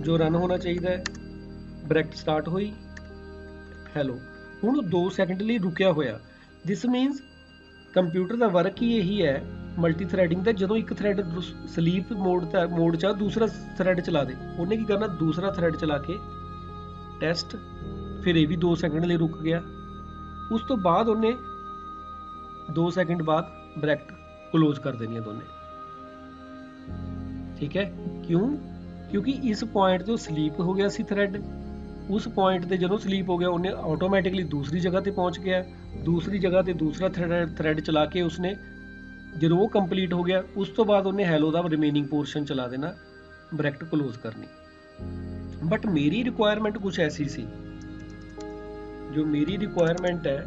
ਜੋ ਰਨ ਹੋਣਾ ਚਾਹੀਦਾ ਹੈ, ਬ੍ਰੈਕਟ ਸਟਾਰਟ ਹੋਈ ਹੈਲੋ, ਹੁਣ 2 ਸੈਕਿੰਡ ਲਈ ਰੁਕਿਆ ਹੋਇਆ। ਦਿਸ ਮੀਨਸ ਕੰਪਿਊਟਰ ਦਾ ਵਰਕ ਹੀ ਇਹੀ ਹੈ ਮਲਟੀ ਥ੍ਰੈਡਿੰਗ ਦਾ। ਜਦੋਂ ਇੱਕ ਥ੍ਰੈਡ ਸਲੀਪ ਮੋਡ 'ਚ ਦੂਸਰਾ ਥ੍ਰੈਡ ਚਲਾ ਦੇ, ਉਹਨੇ ਕੀ ਕਰਨਾ, ਦੂਸਰਾ ਥ੍ਰੈਡ ਚਲਾ ਕੇ ਟੈਸਟ, ਫਿਰ ਇਹ ਵੀ 2 ਸੈਕਿੰਡ ਲਈ ਰੁਕ ਗਿਆ। ਉਸ ਤੋਂ ਬਾਅਦ ਉਹਨੇ 2 ਸੈਕਿੰਡ ਬਾਅਦ ਬ੍ਰੈਕਟ ਕਲੋਜ਼ ਕਰ ਦੇਣੀ ਹੈ ਦੋਨੇ, ਠੀਕ ਹੈ। ਕਿਉਂਕਿ ਇਸ ਪੁਆਇੰਟ ਤੇ ਉਹ ਸਲੀਪ ਹੋ ਗਿਆ ਸੀ ਥ੍ਰੈਡ। ਉਸ ਪੁਆਇੰਟ ਤੇ ਜਦੋਂ ਸਲੀਪ ਹੋ ਗਿਆ, ਉਹਨੇ ਆਟੋਮੈਟਿਕਲੀ ਦੂਸਰੀ ਜਗ੍ਹਾ ਤੇ ਪਹੁੰਚ ਗਿਆ। ਦੂਸਰੀ ਜਗ੍ਹਾ ਤੇ ਦੂਸਰਾ ਥ੍ਰੈਡ ਚਲਾ ਕੇ ਉਸਨੇ, ਜਦੋਂ ਉਹ ਕੰਪਲੀਟ ਹੋ ਗਿਆ, ਉਸ ਤੋਂ ਬਾਅਦ ਉਹਨੇ ਹੈਲੋ ਦਾ ਰਿਮੇਨਿੰਗ ਪੋਰਸ਼ਨ ਚਲਾ ਦੇਣਾ, ਬ੍ਰੈਕਟ ਕਲੋਜ਼ ਕਰਨੀ। ਬਟ ਮੇਰੀ ਰਿਕੁਆਇਰਮੈਂਟ ਕੁਛ ਐਸੀ ਸੀ, ਜੋ ਮੇਰੀ ਰਿਕੁਆਇਰਮੈਂਟ ਹੈ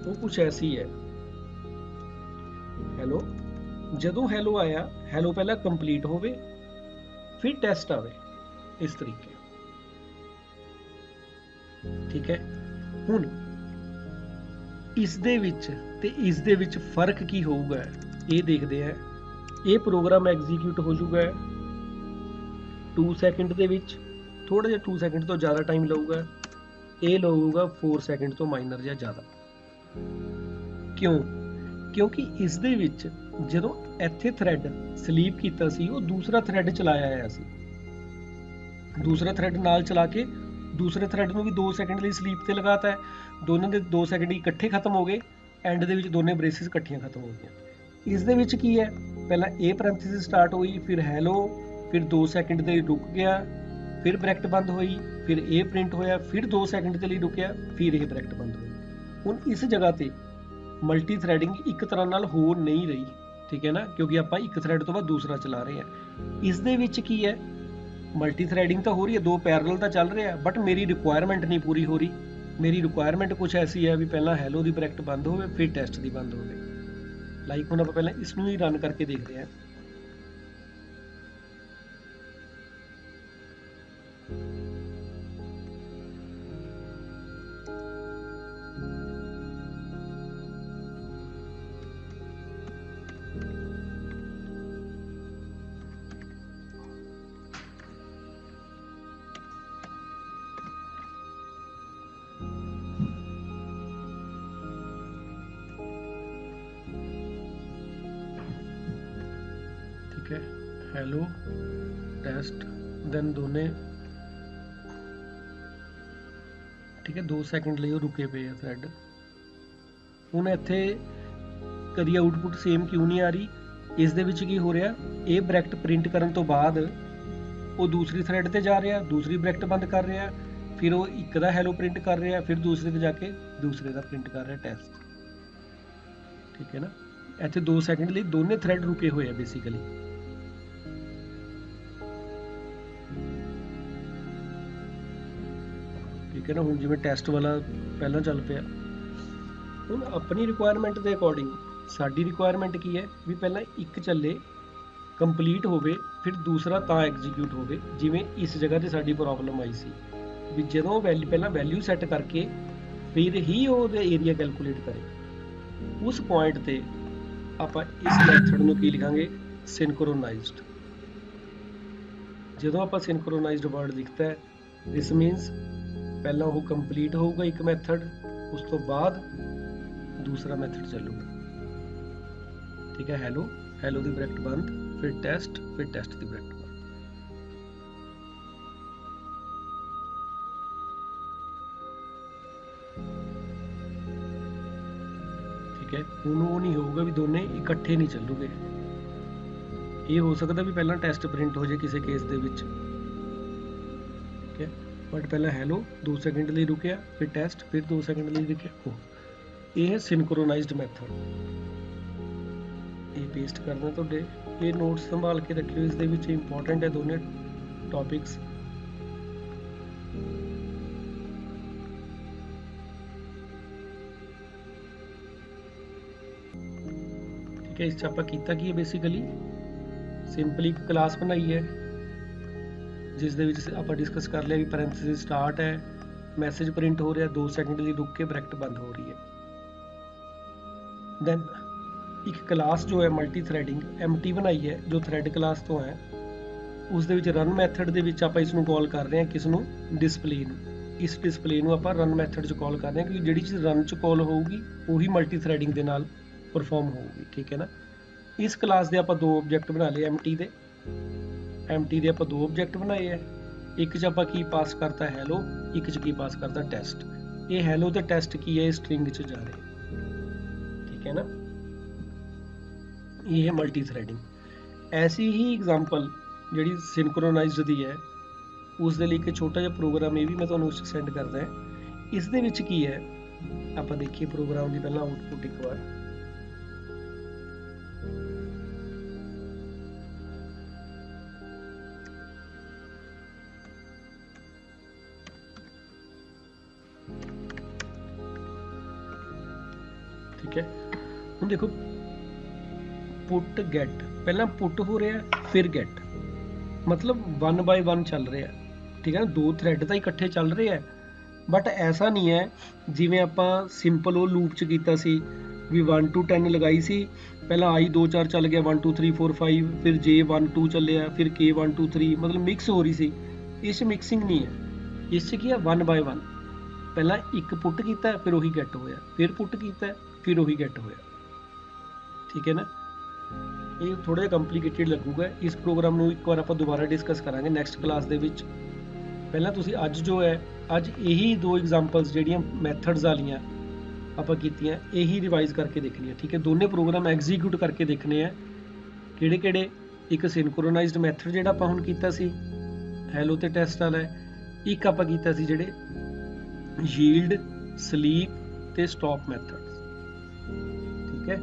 ਉਹ ਕੁਛ ਐਸੀ ਹੈ, ਹੈਲੋ, ਜਦੋਂ ਹੈਲੋ ਆਇਆ, ਹੈਲੋ ਪਹਿਲਾਂ ਕੰਪਲੀਟ ਹੋਵੇ, ਫਿਰ ਟੈਸਟ ਆਵੇ, ਇਸ ਤਰੀਕੇ, ਠੀਕ ਹੈ। ਹੁਣ ਇਸ ਦੇ ਵਿੱਚ ਤੇ ਇਸ ਦੇ ਵਿੱਚ ਫਰਕ ਕੀ ਹੋਊਗਾ, ਇਹ ਦੇਖਦੇ ਆ। ਇਹ ਪ੍ਰੋਗਰਾਮ ਐਗਜ਼ੀਕਿਊਟ ਹੋ ਜਾਊਗਾ 2 ਸੈਕਿੰਡ ਦੇ ਵਿੱਚ, ਥੋੜਾ ਜਿਹਾ 2 ਸੈਕਿੰਡ ਤੋਂ ਜ਼ਿਆਦਾ ਟਾਈਮ ਲਊਗਾ। ਇਹ ਲਊਗਾ 4 ਸੈਕਿੰਡ ਤੋਂ ਮਾਈਨਰ ਜਾਂ ਜ਼ਿਆਦਾ। ਕਿਉਂਕਿ ਇਸ ਦੇ ਵਿੱਚ ਜਦੋਂ ਇੱਥੇ ਥ੍ਰੈਡ ਸਲੀਪ ਕੀਤਾ ਸੀ, ਉਹ ਦੂਸਰਾ ਥ੍ਰੈਡ ਚਲਾਇਆ ਆਇਆ ਸੀ। ਦੂਸਰਾ ਥ੍ਰੈਡ ਨਾਲ ਚਲਾ ਕੇ ਦੂਸਰੇ ਥ੍ਰੈਡ ਨੂੰ ਵੀ 2 ਸੈਕਿੰਡ ਲਈ ਸਲੀਪ ਤੇ ਲਗਾਤਾ ਹੈ। ਦੋਨਾਂ ਦੇ 2 ਸੈਕਿੰਡ ਇਕੱਠੇ ਖਤਮ ਹੋ ਗਏ, ਐਂਡ ਦੇ ਵਿੱਚ ਦੋਨੇ ਬ੍ਰੇਸਿਸ ਇਕੱਠੀਆਂ ਖਤਮ ਹੋ ਗਈਆਂ। ਇਸ ਦੇ ਵਿੱਚ ਕੀ ਹੈ, ਪਹਿਲਾਂ ਇਹ ਪੈਰੇਂਥੀਸਿਸ ਸਟਾਰਟ ਹੋਈ, ਫਿਰ ਹੈਲੋ, ਫਿਰ 2 ਸੈਕਿੰਡ ਦੇ ਲਈ ਰੁਕ ਗਿਆ, ਫਿਰ ਬ੍ਰੈਕਟ ਬੰਦ ਹੋਈ, ਫਿਰ ਇਹ ਪ੍ਰਿੰਟ ਹੋਇਆ, ਫਿਰ 2 ਸੈਕਿੰਡ ਦੇ ਲਈ ਰੁਕਿਆ, ਫਿਰ ਇਹ ਬ੍ਰੈਕਟ ਬੰਦ ਹੋਈ। ਹੁਣ ਇਸ ਜਗ੍ਹਾ ਤੇ ਮਲਟੀ ਥ੍ਰੈਡਿੰਗ ਇੱਕ ਤਰ੍ਹਾਂ ਨਾਲ ਹੋ ਨਹੀਂ ਰਹੀ, ਠੀਕ ਹੈ ਨਾ, ਕਿਉਂਕਿ ਆਪਾਂ ਇੱਕ ਥ੍ਰੈਡ ਤੋਂ ਬਾਅਦ ਦੂਸਰਾ ਚਲਾ ਰਹੇ ਹਾਂ। ਇਸ ਦੇ ਵਿੱਚ ਕੀ ਹੈ, ਮਲਟੀ ਥ੍ਰੈਡਿੰਗ ਤਾਂ ਹੋ ਰਹੀ ਹੈ, 2 ਪੈਰਲਲ ਤਾਂ ਚੱਲ ਰਿਹਾ, ਬਟ ਮੇਰੀ ਰਿਕੁਆਇਰਮੈਂਟ ਨਹੀਂ ਪੂਰੀ ਹੋ ਰਹੀ। ਮੇਰੀ ਰਿਕੁਆਇਰਮੈਂਟ ਕੁਛ ਐਸੀ ਹੈ ਵੀ ਪਹਿਲਾਂ ਹੈਲੋ ਦੀ ਬ੍ਰੈਕਟ ਬੰਦ ਹੋਵੇ, ਫਿਰ ਟੈਸਟ ਦੀ ਬੰਦ ਹੋਵੇ। ਲਾਈਕ ਹੁਣ ਆਪਾਂ ਪਹਿਲਾਂ ਇਸ ਨੂੰ ਹੀ ਰਨ ਕਰਕੇ ਦੇਖਦੇ ਹਾਂ। ਠੀਕ ਹੈ, ਹੈਲੋ ਟੈਸਟ, ਦੈਨ ਦੋਨੇ, ਠੀਕ ਹੈ, 2 ਸੈਕਿੰਡ ਲਈ ਉਹ ਰੁਕੇ ਪਏ ਆ ਥ੍ਰੈਡ। ਹੁਣ ਇੱਥੇ ਕਦੀ ਆਊਟਪੁੱਟ ਸੇਮ ਕਿਉਂ ਨਹੀਂ ਆ ਰਹੀ, ਇਸ ਦੇ ਵਿੱਚ ਕੀ ਹੋ ਰਿਹਾ, ਇਹ ਬ੍ਰੈਕਟ ਪ੍ਰਿੰਟ ਕਰਨ ਤੋਂ ਬਾਅਦ ਉਹ ਦੂਸਰੀ ਥ੍ਰੈਡ ਤੇ ਜਾ ਰਿਹਾ, ਦੂਸਰੀ ਬ੍ਰੈਕਟ ਬੰਦ ਕਰ ਰਿਹਾ, ਫਿਰ ਉਹ ਇੱਕ ਦਾ ਹੈਲੋ ਪ੍ਰਿੰਟ ਕਰ ਰਿਹਾ, ਫਿਰ ਦੂਸਰੇ ਤੇ ਜਾ ਕੇ ਦੂਸਰੇ ਦਾ ਪ੍ਰਿੰਟ ਕਰ ਰਿਹਾ ਟੈਸਟ, ਠੀਕ ਹੈ ਨਾ। ਇੱਥੇ 2 ਸੈਕਿੰਡ ਲਈ ਦੋਨੇ ਥ੍ਰੈਡ ਰੁਕੇ ਹੋਏ ਆ ਬੇਸਿਕਲੀ। ਠੀਕ ਹੈ ਨਾ। ਹੁਣ ਜਿਵੇਂ ਟੈਸਟ ਵਾਲਾ ਪਹਿਲਾਂ ਚੱਲ ਪਿਆ, ਹੁਣ ਆਪਣੀ ਰਿਕੁਆਇਰਮੈਂਟ ਦੇ ਅਕੋਰਡਿੰਗ ਸਾਡੀ ਰਿਕੁਆਇਰਮੈਂਟ ਕੀ ਹੈ ਵੀ ਪਹਿਲਾਂ ਇੱਕ ਚੱਲੇ, ਕੰਪਲੀਟ ਹੋਵੇ, ਫਿਰ ਦੂਸਰਾ ਤਾਂ ਐਗਜ਼ੀਕਿਊਟ ਹੋਵੇ। ਜਿਵੇਂ ਇਸ ਜਗ੍ਹਾ ਤੇ ਸਾਡੀ ਪ੍ਰੋਬਲਮ ਆਈ ਸੀ ਵੀ ਜਦੋਂ ਪਹਿਲਾਂ ਵੈਲਿਊ ਸੈੱਟ ਕਰਕੇ ਫਿਰ ਹੀ ਉਹਦੇ ਏਰੀਆ ਕੈਲਕੂਲੇਟ ਕਰੇ। ਉਸ ਪੁਆਇੰਟ ਤੇ ਆਪਾਂ ਇਸ ਮੈਥਡ ਨੂੰ ਕੀ ਲਿਖਾਂਗੇ, ਸਿੰਕਰੋਨਾਈਜ਼ਡ। ਜਦੋਂ ਆਪਾਂ ਸਿੰਕਰੋਨਾਈਜ਼ਡ ਵਰਡ ਲਿਖਤਾ ਹੈ, ਦਿਸ ਮੀਨਸ ਪਹਿਲਾਂ ਉਹ ਕੰਪਲੀਟ ਹੋਊਗਾ ਇੱਕ ਮੈਥਡ, ਉਸ ਤੋਂ ਬਾਅਦ ਦੂਸਰਾ ਮੈਥਡ ਚੱਲੂਗਾ, ਠੀਕ ਹੈ। ਹੈਲੋ ਦੀ ਬ੍ਰੈਕਟ ਬੰਦ, ਫਿਰ ਟੈਸਟ ਦੀ ਬ੍ਰੈਕਟ ਬੰਦ। ठीक है। ਹੁਣ ਉਹ ਨਹੀਂ ਹੋਊਗਾ ਵੀ ਦੋਨੇ ਇਕੱਠੇ ਨਹੀਂ ਚੱਲੂਗੇ। ਇਹ ਹੋ ਸਕਦਾ ਵੀ ਪਹਿਲਾਂ ਟੈਸਟ ਪ੍ਰਿੰਟ ਹੋ ਜਾਏ ਕਿਸੇ ਕੇਸ ਦੇ ਵਿੱਚ, ਠੀਕ ਹੈ, ਬਟ ਪਹਿਲਾਂ ਹੈਲੋ 2 ਸੈਕਿੰਡ ਲਈ ਰੁਕਿਆ, ਫਿਰ ਟੈਸਟ, ਫਿਰ 2 ਸੈਕਿੰਡ ਲਈ ਰੁਕਿਆ। ਇਹ ਹੈ ਸਿੰਕਰੋਨਾਈਜ਼ਡ ਮੈਥਡ। ਇਹ ਪੇਸਟ ਕਰਨਾ ਤੁਹਾਡੇ, ਇਹ ਨੋਟਸ ਸੰਭਾਲ ਕੇ ਰੱਖਿਓ, ਇਸ ਦੇ ਵਿੱਚ ਇੰਪੋਰਟੈਂਟ ਹੈ ਦੋਨੇ ਟੌਪਿਕਸ। ਠੀਕ ਹੈ, ਇਸ 'ਚ ਆਪਾਂ ਕੀਤਾ ਕੀ ਹੈ, ਬੇਸਿਕਲੀ ਸਿੰਪਲੀ ਇੱਕ ਕਲਾਸ ਬਣਾਈ ਹੈ ਜਿਸ ਦੇ ਵਿੱਚ ਆਪਾਂ ਡਿਸਕਸ ਕਰ ਲਿਆ ਵੀ ਪੈਰੇਂਥੀਸਿਸ ਸਟਾਰਟ ਹੈ, ਮੈਸੇਜ ਪ੍ਰਿੰਟ ਹੋ ਰਿਹਾ, 2 ਸੈਕਿੰਡ ਲਈ ਰੁਕ ਕੇ ਬ੍ਰੈਕਟ ਬੰਦ ਹੋ ਰਹੀ ਹੈ। ਦੈਨ ਇੱਕ ਕਲਾਸ ਜੋ ਹੈ ਮਲਟੀ ਥ੍ਰੈਡਿੰਗ ਐਮਟੀ ਬਣਾਈ ਹੈ ਜੋ ਥ੍ਰੈਡ ਕਲਾਸ ਤੋਂ ਹੈ। ਉਸ ਦੇ ਵਿੱਚ ਰਨ ਮੈਥਡ ਦੇ ਵਿੱਚ ਆਪਾਂ ਇਸ ਨੂੰ ਕਾਲ ਕਰ ਰਹੇ ਹਾਂ, ਕਿਸ ਨੂੰ, ਡਿਸਪਲੇ ਨੂੰ। ਇਸ ਡਿਸਪਲੇ ਨੂੰ ਆਪਾਂ ਰਨ ਮੈਥਡ 'ਚ ਕਾਲ ਕਰ ਰਹੇ ਹਾਂ ਕਿਉਂਕਿ ਜਿਹੜੀ ਚੀਜ਼ ਰਨ 'ਚ ਕਾਲ ਹੋਊਗੀ ਉਹੀ ਮਲਟੀ ਥ੍ਰੈਡਿੰਗ ਦੇ ਨਾਲ ਪਰਫਾਰਮ ਹੋਊਗੀ, ਠੀਕ ਹੈ ਨਾ। ਇਸ ਕਲਾਸ ਦੇ ਆਪਾਂ 2 ਆਬਜੈਕਟ ਬਣਾ ਲਏ ਐਮਟੀ ਦੇ ਆਪਾਂ 2 ਆਬਜੈਕਟ ਬਣਾਏ ਹੈ। ਇੱਕ 'ਚ ਆਪਾਂ ਕੀ ਪਾਸ ਕਰਤਾ, ਹੈਲੋ, ਇੱਕ 'ਚ ਕੀ ਪਾਸ ਕਰਤਾ, ਟੈਸਟ। ਇਹ ਹੈਲੋ ਤੇ ਟੈਸਟ ਕੀ ਹੈ, ਇਹ ਸਟ੍ਰਿੰਗ 'ਚ ਜਾ ਰਹੇ, ਠੀਕ ਹੈ ਨਾ। ਇਹ ਹੈ ਮਲਟੀ ਥ੍ਰੈਡਿੰਗ। ਐਸੀ ਹੀ ਐਗਜ਼ਾਮਪਲ ਜਿਹੜੀ ਸਿੰਕਰੋਨਾਈਜ਼ਡ ਦੀ ਹੈ ਉਸ ਦੇ ਲਈ ਇੱਕ ਛੋਟਾ ਜਿਹਾ ਪ੍ਰੋਗਰਾਮ ਇਹ ਵੀ ਮੈਂ ਤੁਹਾਨੂੰ ਸੈਂਡ ਕਰਦਾ ਹੈ। ਇਸ ਦੇ ਵਿੱਚ ਕੀ ਹੈ, ਆਪਾਂ ਦੇਖੀਏ ਪ੍ਰੋਗਰਾਮ ਦੀ ਪਹਿਲਾਂ ਆਊਟਪੁੱਟ ਇੱਕ ਵਾਰ। ਠੀਕ ਹੈ, ਹੁਣ ਦੇਖੋ ਪੁੱਟ ਗੈਟ, ਪਹਿਲਾਂ ਪੁੱਟ ਹੋ ਰਿਹਾ ਫਿਰ ਗੈਟ, ਮਤਲਬ 1 ਬਾਈ 1 ਚੱਲ ਰਿਹਾ, ਠੀਕ ਹੈ ਨਾ। 2 ਥ੍ਰੈਡ ਤਾਂ ਇਕੱਠੇ ਚੱਲ ਰਹੇ ਹੈ, ਬਟ ਐਸਾ ਨਹੀਂ ਹੈ ਜਿਵੇਂ ਆਪਾਂ ਸਿੰਪਲ ਉਹ ਲੂਪ 'ਚ ਕੀਤਾ ਸੀ ਵੀ 1 to 10 ਲਗਾਈ ਸੀ, ਪਹਿਲਾਂ i 2 4 ਚੱਲ ਗਿਆ, 1 2 3 4 5, ਫਿਰ j 1 2 ਚੱਲਿਆ, ਫਿਰ k 1 2 3, ਮਤਲਬ ਮਿਕਸ ਹੋ ਰਹੀ ਸੀ। ਇਸ 'ਚ ਮਿਕਸਿੰਗ ਨਹੀਂ ਹੈ, ਇਸ 'ਚ ਕੀ ਹੈ 1 ਬਾਈ 1, ਪਹਿਲਾਂ ਇੱਕ ਪੁੱਟ ਕੀਤਾ ਫਿਰ ਉਹੀ ਗੈਟ ਹੋਇਆ, ਫਿਰ ਪੁੱਟ ਕੀਤਾ ਫਿਰ ਉਹੀ ਗੈਟ ਹੋਇਆ, ਠੀਕ ਹੈ ਨਾ। ਇਹ ਥੋੜਾ ਜਿਹਾ ਕੰਪਲੀਕੇਟਿਡ ਲੱਗੂਗਾ। ਇਸ ਪ੍ਰੋਗਰਾਮ ਨੂੰ ਇੱਕ ਵਾਰ ਆਪਾਂ ਦੁਬਾਰਾ ਡਿਸਕਸ ਕਰਾਂਗੇ ਨੈਕਸਟ ਕਲਾਸ ਦੇ ਵਿੱਚ। ਪਹਿਲਾਂ ਤੁਸੀਂ ਅੱਜ ਜੋ ਹੈ, ਅੱਜ ਇਹੀ 2 ਐਗਜ਼ਾਮਪਲਸ ਜਿਹੜੀਆਂ ਮੈਥਡਸ ਵਾਲੀਆਂ ਆਪਾਂ ਕੀਤੀਆਂ, ਇਹੀ ਰਿਵਾਈਜ਼ ਕਰਕੇ ਦੇਖਣੀ ਹੈ, ਠੀਕ ਹੈ। ਦੋਨੇ ਪ੍ਰੋਗਰਾਮ ਐਗਜ਼ੀਕਿਊਟ ਕਰਕੇ ਦੇਖਣੇ ਆ ਕਿਹੜੇ ਕਿਹੜੇ। ਇੱਕ ਸਿੰਕਰੋਨਾਈਜ਼ਡ ਮੈਥਡ ਜਿਹੜਾ ਆਪਾਂ ਹੁਣ ਕੀਤਾ ਸੀ ਹੈਲੋ ਤੇ ਟੈਸਟ ਵਾਲਾ, ਇੱਕ ਆਪਾਂ ਕੀਤਾ ਸੀ ਜਿਹੜੇ ਯੀਲਡ, ਸਲੀਪ ਤੇ ਸਟਾਪ ਮੈਥਡ, ਠੀਕ ਹੈ।